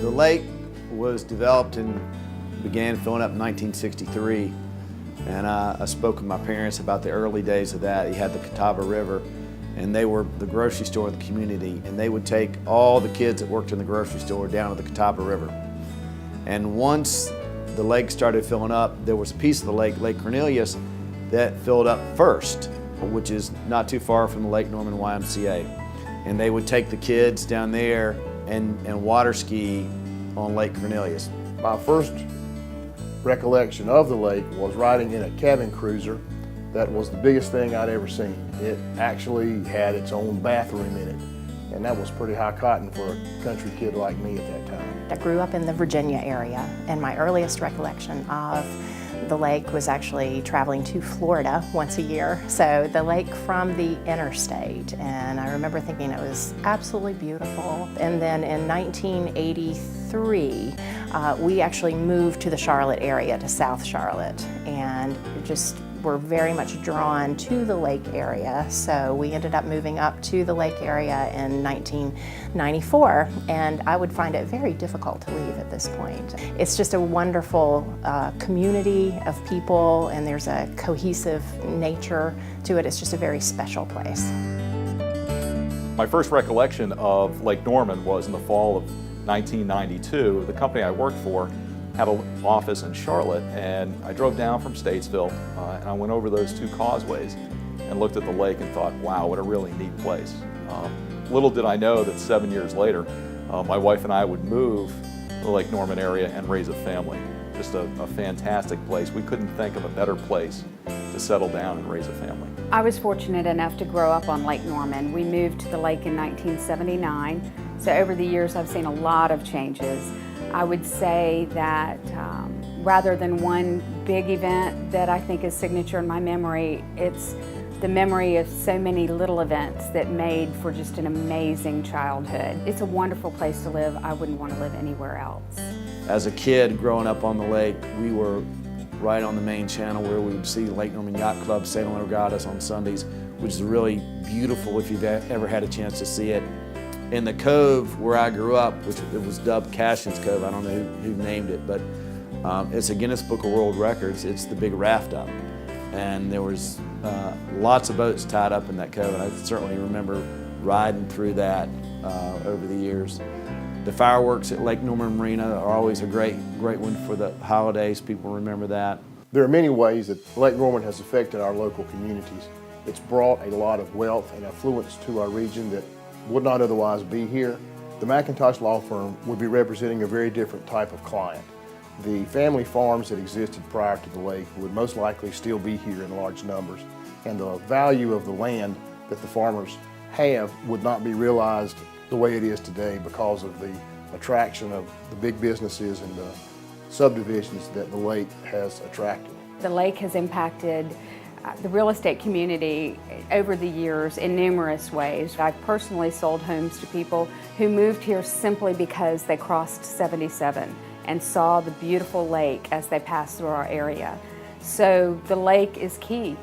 The lake was developed and began filling up in 1963, and I spoke with my parents about the early days of that. You had the Catawba River, and they were the grocery store of the community, and they would take all the kids that worked in the grocery store down to the Catawba River. And once the lake started filling up, there was a piece of the lake, Lake Cornelius, that filled up first, which is not too far from the Lake Norman YMCA. And they would take the kids down there and water ski on Lake Cornelius. My first recollection of the lake was riding in a cabin cruiser that was the biggest thing I'd ever seen. It actually had its own bathroom in it, and that was pretty high cotton for a country kid like me at that time. I grew up in the Virginia area, and my earliest recollection of the lake was actually traveling to Florida once a year. So the lake from the interstate, and I remember thinking it was absolutely beautiful. And then in 1983, we actually moved to the Charlotte area, to South Charlotte, and just were very much drawn to the lake area. So we ended up moving up to the lake area in 1994, and I would find it very difficult to leave at this point. It's just a wonderful community of people, and there's a cohesive nature to it. It's just a very special place. My first recollection of Lake Norman was in the fall of 1992. The company I worked for had an office in Charlotte, and I drove down from Statesville and I went over those two causeways and looked at the lake and thought, wow, what a really neat place. Little did I know that 7 years later, my wife and I would move to the Lake Norman area and raise a family. Just a fantastic place. We couldn't think of a better place to settle down and raise a family. I was fortunate enough to grow up on Lake Norman. We moved to the lake in 1979, so over the years I've seen a lot of changes. I would say that rather than one big event that I think is signature in my memory, it's the memory of so many little events that made for just an amazing childhood. It's a wonderful place to live. I wouldn't want to live anywhere else. As a kid growing up on the lake, we were right on the main channel where we would see Lake Norman Yacht Club sailing regattas on Sundays, which is really beautiful if you've ever had a chance to see it. In the cove where I grew up, which it was dubbed Cashin's Cove, I don't know who named it, but it's a Guinness Book of World Records. It's the big raft up. And there was lots of boats tied up in that cove, and I certainly remember riding through that over the years. The fireworks at Lake Norman Marina are always a great one for the holidays. People remember that. There are many ways that Lake Norman has affected our local communities. It's brought a lot of wealth and affluence to our region that would not otherwise be here. The McIntosh Law Firm would be representing a very different type of client. The family farms that existed prior to the lake would most likely still be here in large numbers, and the value of the land that the farmers have would not be realized the way it is today because of the attraction of the big businesses and the subdivisions that the lake has attracted. The lake has impacted the real estate community over the years in numerous ways. I've personally sold homes to people who moved here simply because they crossed 77 and saw the beautiful lake as they passed through our area. So the lake is key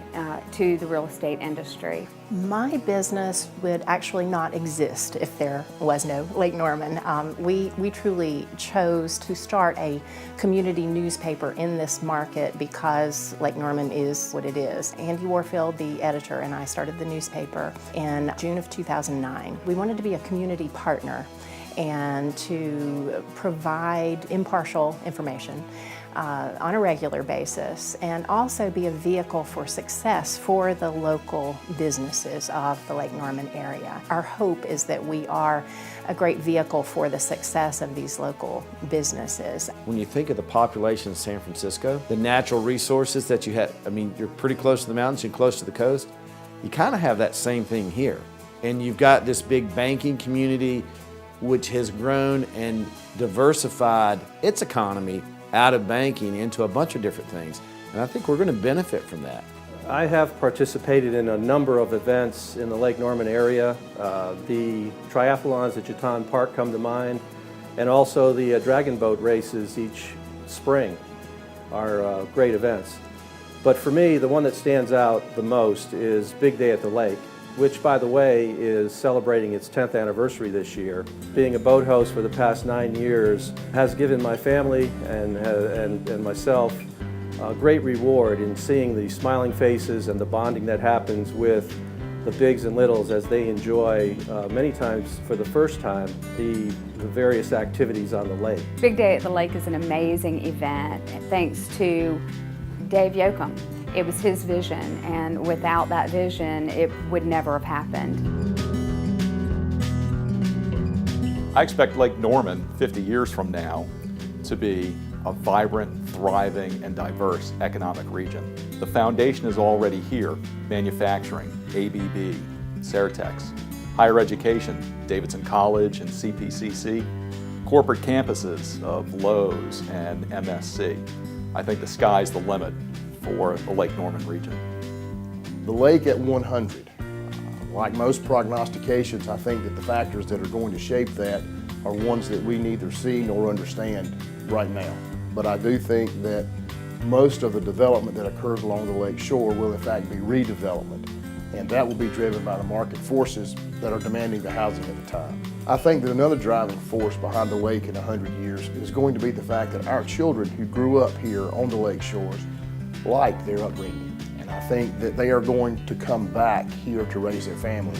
to the real estate industry. My business would actually not exist if there was no Lake Norman. We truly chose to start a community newspaper in this market because Lake Norman is what it is. Andy Warfield, the editor, and I started the newspaper in June of 2009. We wanted to be a community partner and to provide impartial information on a regular basis, and also be a vehicle for success for the local businesses of the Lake Norman area. Our hope is that we are a great vehicle for the success of these local businesses. When you think of the population of San Francisco, the natural resources that you have, I mean, you're pretty close to the mountains, you're close to the coast, you kind of have that same thing here. And you've got this big banking community which has grown and diversified its economy out of banking into a bunch of different things. And I think we're going to benefit from that. I have participated in a number of events in the Lake Norman area. The triathlons at Jatan Park come to mind, and also the dragon boat races each spring are great events. But for me, the one that stands out the most is Big Day at the Lake. which, by the way, is celebrating its 10th anniversary this year. Being a boat host for the past 9 years has given my family and myself a great reward in seeing the smiling faces and the bonding that happens with the bigs and littles as they enjoy, many times for the first time, the various activities on the lake. Big Day at the Lake is an amazing event, thanks to Dave Yoakum. It was his vision, and without that vision, it would never have happened. I expect Lake Norman 50 years from now to be a vibrant, thriving, and diverse economic region. The foundation is already here: manufacturing, ABB, Certex, higher education, Davidson College and CPCC, corporate campuses of Lowe's and MSC. I think the sky's the limit for the Lake Norman region. The lake at 100, like most prognostications, I think that the factors that are going to shape that are ones that we neither see nor understand right now. But I do think that most of the development that occurs along the lake shore will in fact be redevelopment, and that will be driven by the market forces that are demanding the housing at the time. I think that another driving force behind the lake in 100 years is going to be the fact that our children who grew up here on the lake shores like their upbringing, and I think that they are going to come back here to raise their families.